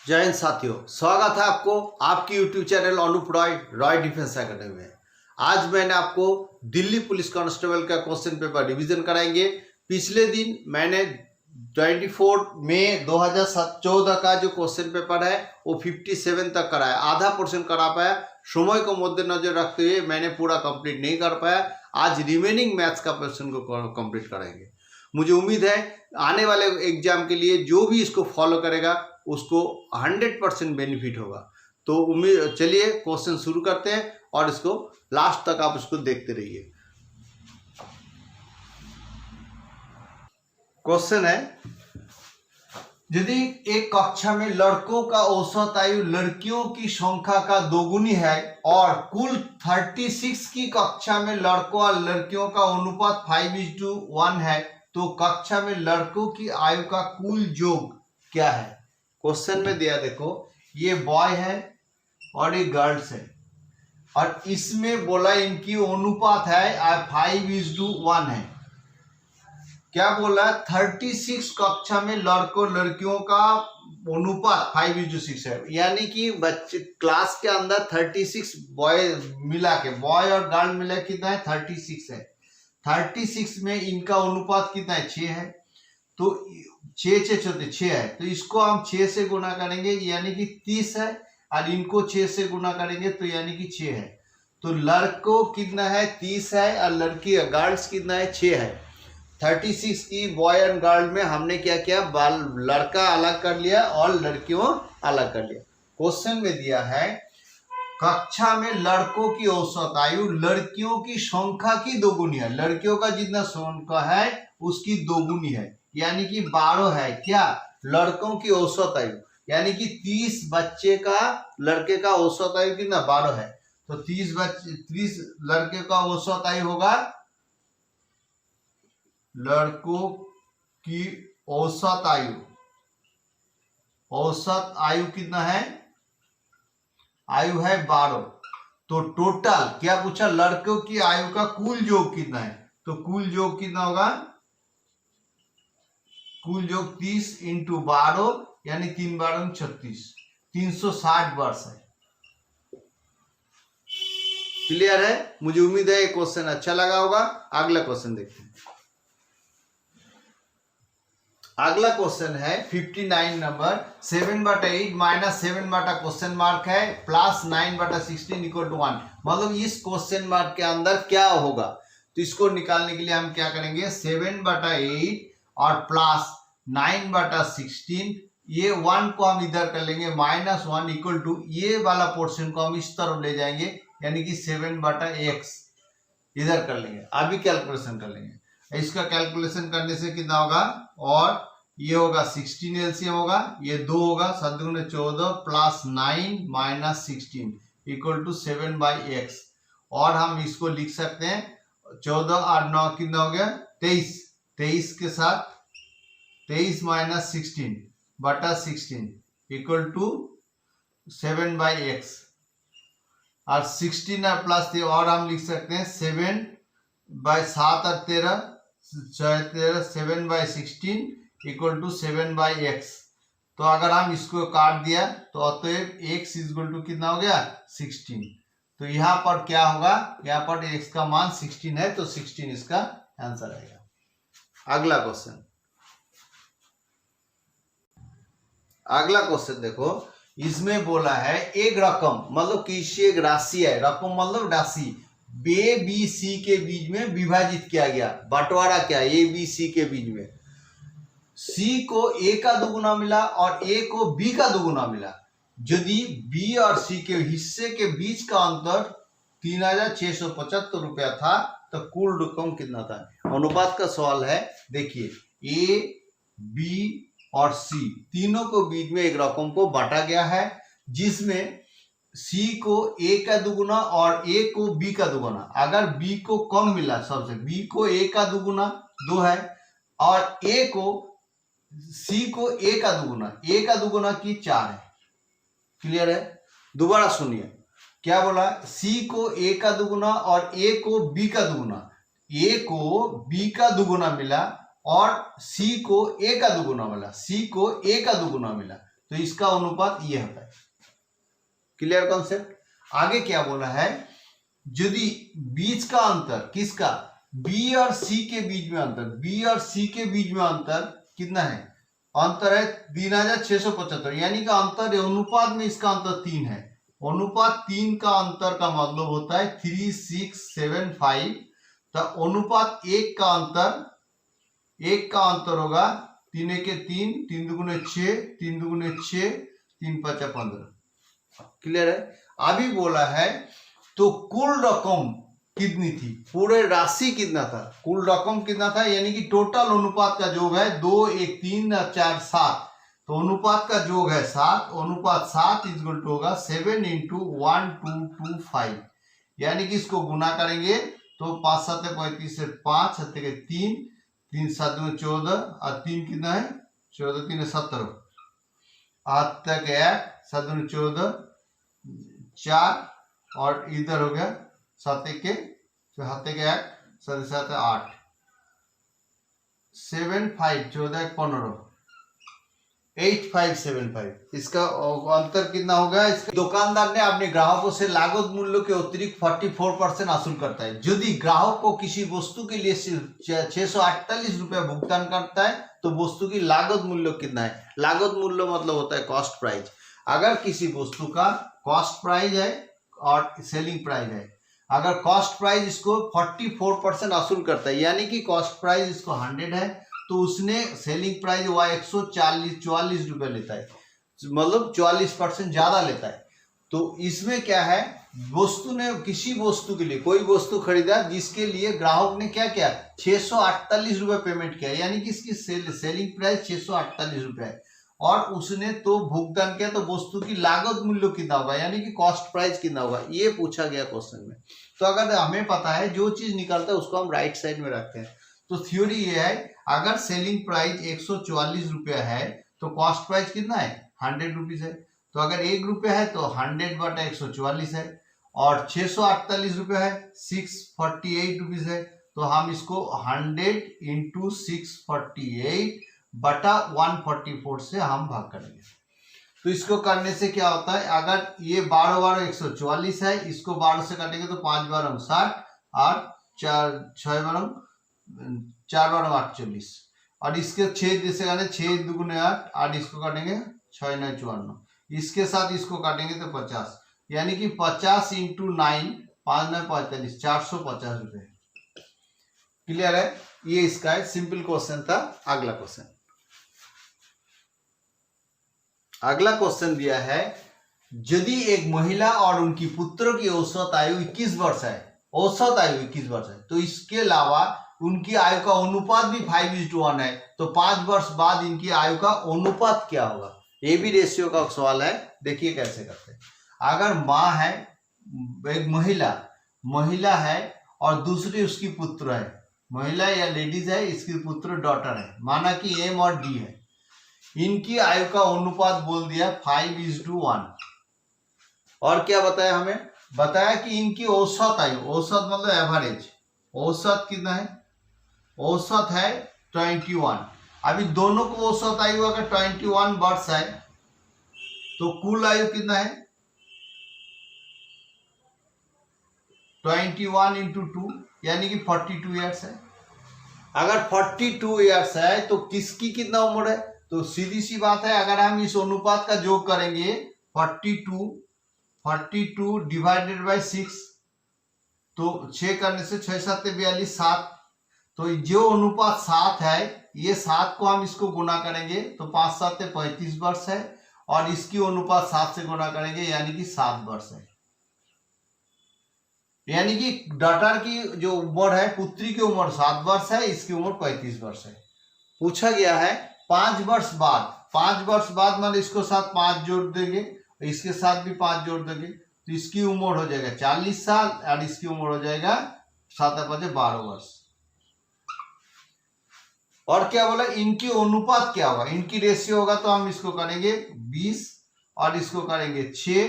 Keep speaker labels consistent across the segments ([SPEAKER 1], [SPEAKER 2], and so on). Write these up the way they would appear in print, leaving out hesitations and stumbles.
[SPEAKER 1] जय हिंद साथियों, स्वागत है आपको आपकी YouTube channel Anoop Roy Roy defence academy में। आज मैंने आपको दिल्ली पुलिस कांस्टेबल का क्वेश्चन पेपर रिवीजन कराएंगे। पिछले दिन मैंने 24 मई 2014 का जो क्वेश्चन पेपर है वो 57 तक कराया, आधा पोर्शन करा पाया। समय को मद्देनजर रखते हुए मैंने पूरा कंप्लीट नहीं कर पाया। आज रिमेनिंग मैथ्स का पोर्शन को कंप्लीट कराएंगे। मुझे उम्मीद है आने वाले एग्जाम के लिए जो भी इसको फॉलो करेगा उसको 100% बेनिफिट होगा। तो उम्मीद, चलिए क्वेश्चन शुरू करते हैं और इसको लास्ट तक आप इसको देखते रहिए। क्वेश्चन है, यदि एक कक्षा में लड़कों का औसत आयु लड़कियों की संख्या का दोगुनी है और कुल 36 की कक्षा में लड़कों और लड़कियों का अनुपात 5:1 है, तो कक्षा में लड़कों की आयु का कुल योग क्या है? क्वेश्चन में दिया, देखो ये बॉय है और ये गर्ल्स है और इसमें बोला इनकी अनुपात है 5:1 है। क्या बोला? 36 कक्षा में लड़कों लड़कियों का अनुपात 5:6 है, यानी कि बच्चे क्लास के अंदर 36 बॉय मिला के, बॉय और गर्ल मिला कितना है? 36 है। 36 में इनका अनुपात कितना है? 6 है। तो 6 है, तो इसको हम 6 से गुना करेंगे यानी कि 30 है और इनको 6 से गुना करेंगे तो यानी कि 6 है। तो लड़कों कितना है? 30 है और लड़की गर्ल्स कितना है? 6 है। 36 की बॉय एंड गर्ल में हमने क्या किया? लड़का अलग कर लिया और लड़कियों अलग कर लिया। क्वेश्चन में दिया है कक्षा में लड़कों की औसत आयु लड़कियों की संख्या की दोगुनी है। लड़कियों का जितना संख्या है उसकी दोगुनी है, यानी कि 12 है। क्या? लड़कों की औसत आयु, यानी कि 30 बच्चे का लड़के का औसत आयु कितना? 12 है। तो 30 लड़के का औसत आयु होगा, लड़कों की औसत आयु कितना है? आयु है 12। तो टोटल क्या पूछा? लड़कों की आयु का कुल योग कितना है? तो कुल योग कितना होगा? कुल योग 30 × 12 यानी 3 12 36, 360 वर्ष है। क्लियर है? मुझे उम्मीद है ये क्वेश्चन अच्छा लगा होगा। अगला क्वेश्चन देखते हैं। अगला क्वेश्चन है 59 नंबर, 7/8 - 7 क्वेश्चन मार्क है प्लस 9/16 = 1। मतलब इस क्वेश्चन मार्क के अंदर क्या होगा? तो इसको निकालने के लिए हम क्या करेंगे? 7/8 और प्लस 9/16, ये 1 को हम इधर कर लेंगे, -1 = ये वाला पोर्शन को हम इस तरफ ले जाएंगे, यानी कि 7/x इधर कर लेंगे। अभी कैलकुलेशन कर लेंगे। इसका कैलकुलेशन करने से कितना होगा? और ये होगा 16 एलसीएम होगा, ये 2 होगा, 7 × 14 प्लस 9 - 16 = 7/x। और हम इसको लिख सकते हैं 14 और 9 कितना हो गया? 23। 23 के साथ 23 - 16/16 = 7/x। और 16 और प्लस और हम लिख सकते हैं 7/7 और 13 7/16 = 7/x। तो अगर हम इसको काट दिया तो अतएव x = कितना हो गया? 16। तो यहाँ पर क्या होगा? यहाँ पर x का मान 16 है, तो 16 इसका आंसर आएगा। अगला क्वेश्चन देखो, इसमें बोला है एक रकम, मतलब किसी एक राशि है, रकम मतलब राशि ए बी सी के बीच में विभाजित किया गया। बंटवारा क्या? ए बी सी के बीच में सी को ए का दुगुना मिला और ए को बी का दुगुना मिला। यदि बी और सी के हिस्से के बीच का अंतर 3675 रुपया था तो कुल रकम कितना था? अनुपात का सवाल है। देखिए, ए बी और सी तीनों को बीच में एक रकम को बांटा गया है, जिसमें सी को ए का दुगुना और ए को बी का दुगुना। अगर बी को कम मिला, सबसे बी को ए का दुगुना 2 है और ए को सी को ए का दुगुना की 4 है। क्लियर है? दोबारा सुनिए, क्या बोला? सी को ए का दुगुना और ए को बी का दुगुना। ए को बी का दुगुना मिला और सी को ए का दुगुना मिला। तो इसका अनुपात ये होता है। Clear concept. आगे क्या बोला है, यदि बीच का अंतर किसका, बी और सी के बीच में अंतर, बी और सी के बीच में अंतर कितना है, अंतर है 3675, यानी कि अंतर अनुपात में इसका अंतर 3 है। अनुपात 3 का अंतर का मतलब होता है 3675। तो अनुपात 1 का अंतर होगा 3 1 3, 3 2 6, 3 2 6, 3 5 15। क्लियर है। अभी बोला है तो कुल रकम कितनी थी, पूरे राशि कितना था, कुल रकम कितना था, यानी कि टोटल अनुपात का योग है 2 1 3 4 7, तो अनुपात का योग है 7, अनुपात 7 इक्वल टू होगा 7 × 1225, यानी कि इसको गुना करेंगे तो 5 7 35 से 5 7 के 3, 3 7 14 और 3 कितना है 14 3 17, 8 तक 1 7 14 4 और इधर हो गया 7 के 1 7 7 8 7 5 14 15 8575। इसका अंतर कितना होगा, इसका दुकानदार ने अपने ग्राहकों से लागत मूल्य के अतिरिक्त 44% वसूल करता है। यदि ग्राहक को किसी वस्तु के लिए सिर्फ 648 रुपया भुगतान करता है तो वस्तु की लागत मूल्य कितना है, लागत मूल्य मतलब होता है कॉस्ट प्राइस। अगर किसी वस्तु का कॉस्ट प्राइस है और सेलिंग प्राइस है, अगर कॉस्ट प्राइस इसको 44% वसूल करता है, यानी कि कॉस्ट प्राइस इसको 100 है, तो उसने सेलिंग प्राइस हुआ 144 रुपये लेता है, मतलब 44% ज्यादा लेता है। तो इसमें क्या है, वस्तु ने किसी वस्तु के लिए कोई वस्तु खरीदा जिसके लिए ग्राहक ने क्या किया 648 रुपये पेमेंट किया, यानी कि इसकी सेलिंग प्राइस 648 रुपये है और उसने तो भुगतान किया, तो वस्तु की लागत मूल्य कितना होगा, यानी कि कॉस्ट प्राइस कितना होगा, ये पूछा गया क्वेश्चन में। तो अगर हमें पता है जो चीज निकलता है उसको हम राइट साइड में रखते हैं। तो थ्योरी ये है, अगर सेलिंग प्राइस 144 रुपया है तो कॉस्ट प्राइस कितना है 100 रुपीज है, तो अगर 1 रुपया है तो 100/144 है, और 648 रुपया है 648 रुपीज है, तो हम इसको 100 × 648/144 से हम भाग करेंगे। तो इसको करने से क्या होता है, अगर ये 12 12 144 है, इसको 12 से काटेंगे तो 5 12 60 और 4 6 12 4 12 48, और इसके 6 जैसे काटे 6 2 8 और इसको काटेंगे 6 9 54, इसके साथ इसको काटेंगे तो 50, यानी कि 50 × 9 5 9 45 450 रुपये। क्लियर है। ये इसका है, सिंपल क्वेश्चन था। अगला क्वेश्चन, अगला क्वेश्चन दिया है, यदि एक महिला और उनकी पुत्र की औसत आयु 21 वर्ष है, औसत आयु 21 वर्ष है, तो इसके अलावा उनकी आयु का अनुपात भी 5:1 है, तो 5 वर्ष बाद इनकी आयु का अनुपात क्या होगा, ये भी रेशियो का सवाल है। देखिए कैसे करते हैं। अगर माँ है, एक महिला है और दूसरी उसकी पुत्र है, महिला या लेडीज है, इसकी पुत्र डॉटर है, माना कि एम और डी है, इनकी आयु का अनुपात बोल दिया 5:1। और क्या बताया हमें, बताया कि इनकी औसत आयु, औसत मतलब एवरेज, औसत कितना है, औसत है 21। अभी दोनों को औसत आयु अगर 21 वर्ष है तो कुल आयु कितना है 21 × 2, यानी कि 42 ईयर्स है। अगर 42 ईयर्स है तो किसकी कितना उम्र है, तो सीधी सी बात है, अगर हम इस अनुपात का योग करेंगे 42 डिवाइडेड बाय 6, तो 6 करने से 6 7 42 7, तो जो अनुपात 7 है, ये 7 को हम इसको गुना करेंगे तो 5 7 35 वर्ष है, और इसकी अनुपात 7 से गुना करेंगे यानी कि 7 वर्ष है। यानी कि डॉटर की जो उम्र है, पुत्री की उम्र 7 वर्ष है, इसकी उम्र 35 वर्ष है। पूछा गया है 5 वर्ष बाद, 5 वर्ष बाद मतलब इसको साथ 5 जोड़ देंगे, इसके साथ भी 5 जोड़ देंगे, तो इसकी उम्र हो जाएगा 40 साल और इसकी उम्र हो जाएगा 7 5 12 वर्ष। और क्या बोला, इनकी अनुपात क्या होगा, इनकी रेशियो होगा, तो हम इसको करेंगे 20 और इसको करेंगे 6,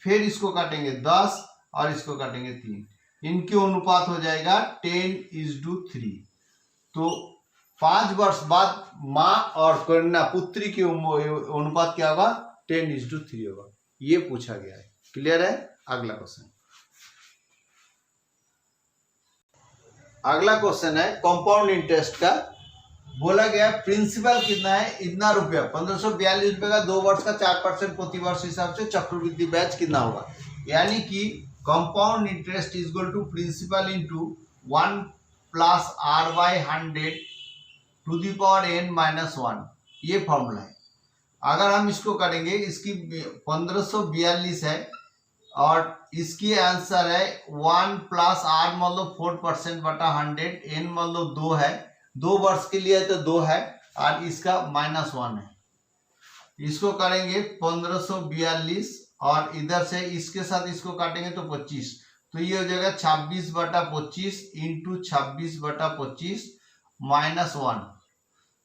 [SPEAKER 1] फिर इसको काटेंगे 10 और इसको काटेंगे 3, इनकी अनुपात हो जाएगा 10:3। तो 5 वर्ष बाद माँ और कन्या पुत्री की अनुपात क्या होगा 10:3 होगा। ये पूछा गया है। क्लियर है। अगला क्वेश्चन, अगला क्वेश्चन है कंपाउंड इंटरेस्ट का। बोला गया प्रिंसिपल कितना है, इतना रुपया 1542 रुपये का 2 वर्ष का 4% प्रति वर्ष हिसाब से चक्रवृद्धि ब्याज कितना होगा। यानी कि compound interest is equal to principal into 1 plus r/100 to the power n-1, ये फॉर्मूला है। अगर हम इसको करेंगे, इसकी 1542 है और इसकी आंसर है 1 प्लस r मतलब 4% बटा 100, n मतलब 2 है, 2 वर्ष के लिए तो 2 है और इसका -1 है। इसको करेंगे 1542 और इधर से इसके साथ इसको काटेंगे तो 25, तो ये हो जाएगा 26/25 इंटू 26/25 -1।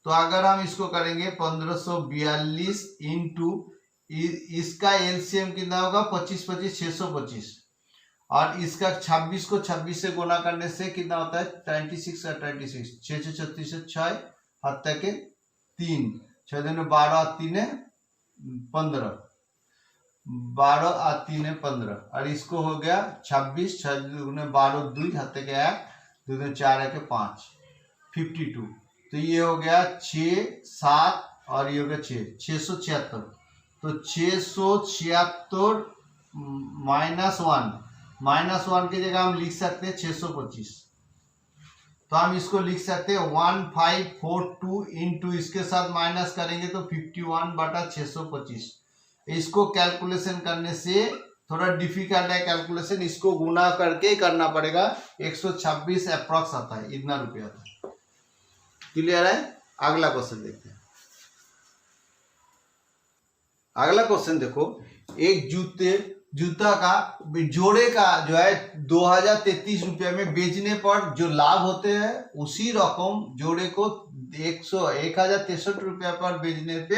[SPEAKER 1] तो अगर हम इसको करेंगे 1542 इंटू इसका एलसीएम कितना होगा 25/25 625 और इसका 26 को 26 से गुना करने से कितना होता है 26 और 26 6 36 6 हाथ तक के 3 6 दिन 12 और 3 15 12 और 3 15 और इसको हो गया 26 6 दुगुने 12 2 हाथ तक 1 2 दिन 4 के 5 52। तो ये हो गया 6 7 और ये हो गया 676। तो 676 -1 की जगह हम लिख सकते हैं 625। तो हम इसको लिख सकते हैं 1542 इंटू इसके साथ माइनस करेंगे तो 51/625। इसको कैलकुलेशन करने से थोड़ा डिफिकल्ट है कैलकुलेशन, इसको गुना करके करना पड़ेगा। 126 अप्रॉक्स आता है, इतना रुपया आता है। क्लियर है। अगला क्वेश्चन देखते हैं। अगला क्वेश्चन देखो, एक जूता का जोड़े का जो है 2033 रुपये में बेचने पर जो लाभ होते हैं उसी रकम जोड़े को 1063 रुपये पर बेचने पे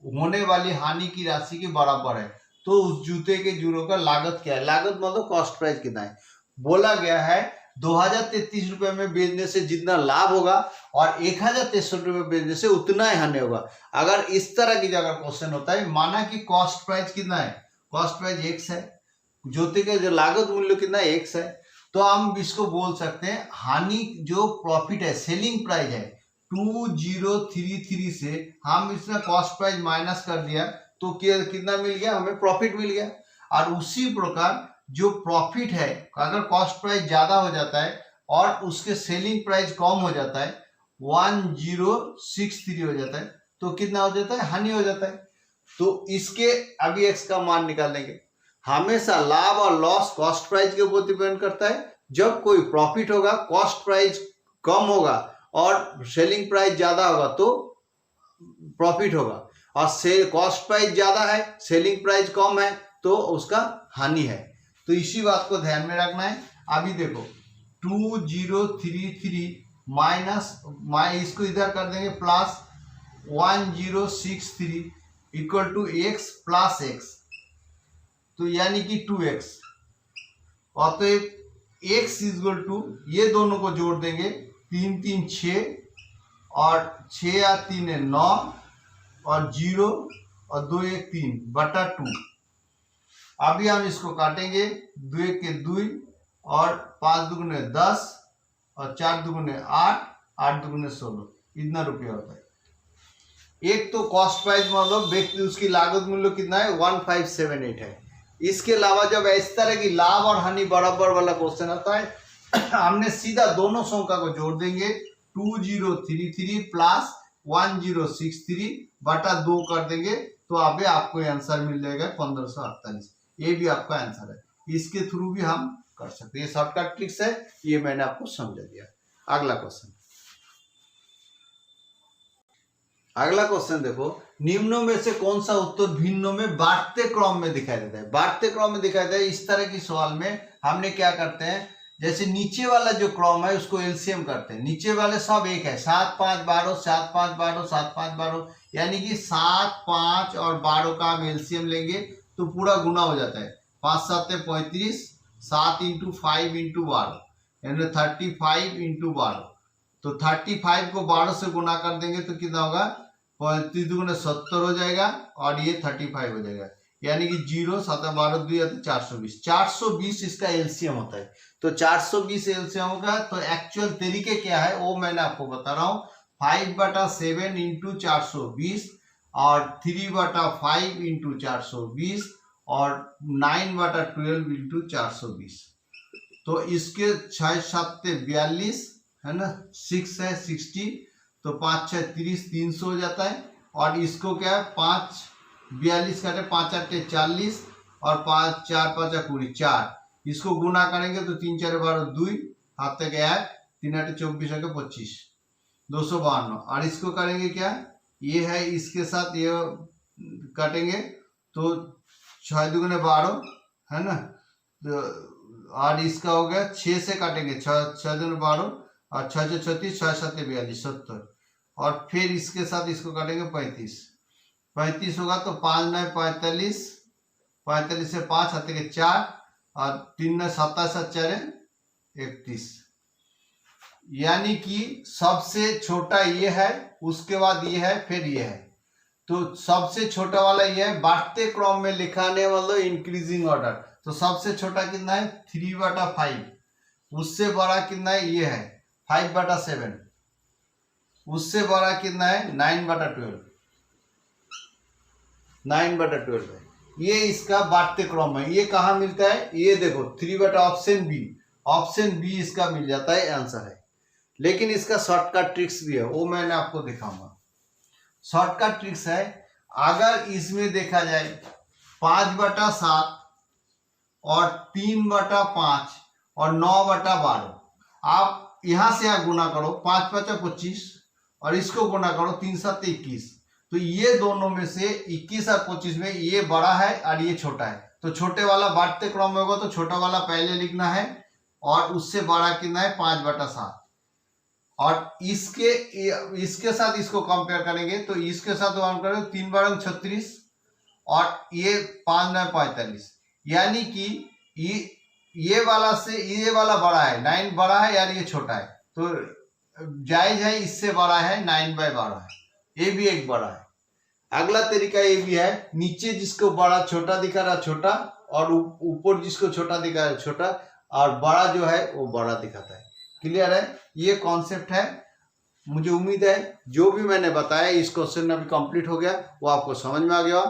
[SPEAKER 1] होने वाली हानि की राशि के बराबर है। तो उस जूते के जोड़ों का लागत क्या है। लागत मतलब कॉस्ट प्राइस कितना है। बोला गया है 2033 रुपये में बेचने से जितना लाभ होगा और 1063 रुपये बेचने से उतना ही हानि होगा। अगर इस तरह की जगह क्वेश्चन होता है, माना कि कॉस्ट प्राइस कितना है, कॉस्ट प्राइस x है, जूते का जो लागत मूल्य कितना x है, तो हम इसको बोल सकते हैं हानि जो प्रॉफिट है सेलिंग प्राइस है 2033 से हम इसमें कॉस्ट प्राइस माइनस कर दिया तो कितना मिल गया, हमें प्रॉफिट मिल गया। और उसी प्रकार जो प्रॉफिट है अगर कॉस्ट प्राइस ज्यादा हो जाता है और उसके सेलिंग प्राइस कम हो जाता है 1063 हो जाता है तो कितना हो जाता है, हानि हो जाता है। तो इसके अभी x का मान निकाल देंगे। हमेशा लाभ और लॉस कॉस्ट प्राइस के ऊपर डिपेंड करता है। जब कोई प्रॉफिट होगा कॉस्ट प्राइस कम होगा और सेलिंग प्राइस ज्यादा होगा तो प्रॉफिट होगा, और कॉस्ट प्राइस ज्यादा है सेलिंग प्राइस कम है तो उसका हानि है। तो इसी बात को ध्यान में रखना है। अभी देखो 2033 माइनस इसको इधर कर देंगे plus 1063 equal to x plus x, तो यानी कि 2x। और तो x इक्वल टू ये दोनों को जोड़ देंगे 3 3 6 और 6 या 3 है 9 और 0 और 2 1 3 बटा 2। अभी हम इसको काटेंगे 2 के 2 और 5 दुगुने 10 और 4 दुगुने 8 8 दुगुने 16, इतना रुपया होता है। एक तो कॉस्ट प्राइस मतलब व्यक्ति उसकी लागत मूल्य कितना है 1578 है। इसके अलावा जब इस तरह की लाभ और हानि बराबर वाला क्वेश्चन आता है हमने सीधा दोनों संख्या को जोड़ देंगे 2033 प्लस 1063 बटा 2 कर देंगे तो अभी आपको आंसर मिल जाएगा 1548। ये भी आपका आंसर है, इसके थ्रू भी हम कर सकते हैं। ये शॉर्टकट ट्रिक्स है, ये मैंने आपको समझा दिया। अगला क्वेश्चन, अगला क्वेश्चन देखो, निम्नों में से कौन सा उत्तर भिन्नों में बढ़ते क्रम में दिखाई देता है। बढ़ते क्रम में दिखाई देता है। इस तरह की सवाल में हमने क्या करते हैं, जैसे नीचे वाला जो क्रम है उसको एलसीएम करते हैं। नीचे वाले सब एक है 7 5 12 7 5 12 7 5 12, यानी कि 7 5 और 12 का हम एलसीएम लेंगे तो पूरा गुना हो जाता है। 5 7 35, 7 × 5 × 12 यानी 35 × 12, तो 35 को 12 से गुना कर देंगे तो कितना होगा, 35 दूनी 70 हो जाएगा और ये 35 हो जाएगा, यानी कि 0 7 12 2 420। 420 इसका एलसीएम होता है। तो 420 एलसीएम होगा। तो एक्चुअल तरीके क्या है वो मैंने आपको बता रहा हूँ। 5/7 इंटू 420 और 3/5 इंटू 420 और 9/12 इंटू 420। तो इसके 6 7 42 है ना, 6 है 60, तो 5 6 30 300 हो जाता है। और इसको क्या है 5 42 काटे 5 8 40 और 5 4 5 20 4, इसको गुना करेंगे तो 3 4 12 2 हाथ तक है 3 8 24 आगे 25 252। और इसको करेंगे क्या, ये है इसके साथ ये काटेंगे तो 6 दूनी 12 है ना, तो और इसका हो गया 6 से काटेंगे 6 दूनी 12 और 6 6 36 6 7 42 70। और फिर इसके साथ इसको काटेंगे 35 होगा तो 5 9 45 45 से 5 हाथ के 4 और 3 9 27 4 31। यानी कि सबसे छोटा ये है, उसके बाद ये है, फिर ये है। तो सबसे छोटा वाला ये है, बढ़ते क्रम में लिखाने वाला इंक्रीजिंग ऑर्डर। तो सबसे छोटा कितना है 3/5, उससे बड़ा कितना है ये है 5/7, उससे बड़ा कितना है 9/12 है। ये इसका बढ़ते क्रम है। ये कहाँ मिलता है, ये देखो 3/ऑप्शन बी इसका मिल जाता है, आंसर है। लेकिन इसका शॉर्टकट ट्रिक्स भी है, वो मैंने आपको दिखाऊंगा। शॉर्टकट ट्रिक्स है, अगर इसमें देखा जाए 5/7 और 3/5 और 9/12, आप यहां से यहां गुना करो, 5 5 25 और इसको गुना करो 3 7 21। तो ये दोनों में से 21 और 25 में ये बड़ा है और ये छोटा है। तो छोटे वाला बढ़ते क्रम में होगा तो छोटा वाला पहले लिखना है और उससे बड़ा कितना है 5/7। और इसके साथ इसको कंपेयर करेंगे तो इसके साथ हम करें 3 12 36 और ये 5 9 45, यानी कि ये वाला से ये वाला बड़ा है, 9 बड़ा है यार ये छोटा है। तो जायज है, इससे बड़ा है 9/12 है, ये भी एक बड़ा है। अगला तरीका ये भी है, नीचे जिसको बड़ा छोटा दिखा रहा छोटा और ऊपर जिसको छोटा दिखा रहा छोटा और बड़ा जो है वो बड़ा दिखाता है। क्लियर है, ये कॉन्सेप्ट है। मुझे उम्मीद है जो भी मैंने बताया इस क्वेश्चन में अभी कंप्लीट हो गया, वो आपको समझ में आ गया।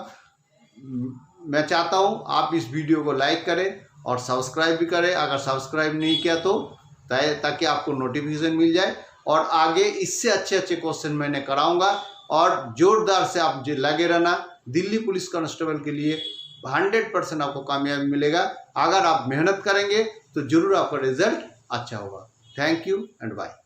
[SPEAKER 1] मैं चाहता हूं आप इस वीडियो को लाइक करें और सब्सक्राइब भी करें अगर सब्सक्राइब नहीं किया तो, ताकि आपको नोटिफिकेशन मिल जाए। और आगे इससे अच्छे अच्छे क्वेश्चन मैंने कराऊंगा और जोरदार से आप लगे रहना। दिल्ली पुलिस कांस्टेबल के लिए 100% आपको कामयाबी मिलेगा। अगर आप मेहनत करेंगे तो जरूर आपका रिजल्ट अच्छा होगा। Thank you and bye.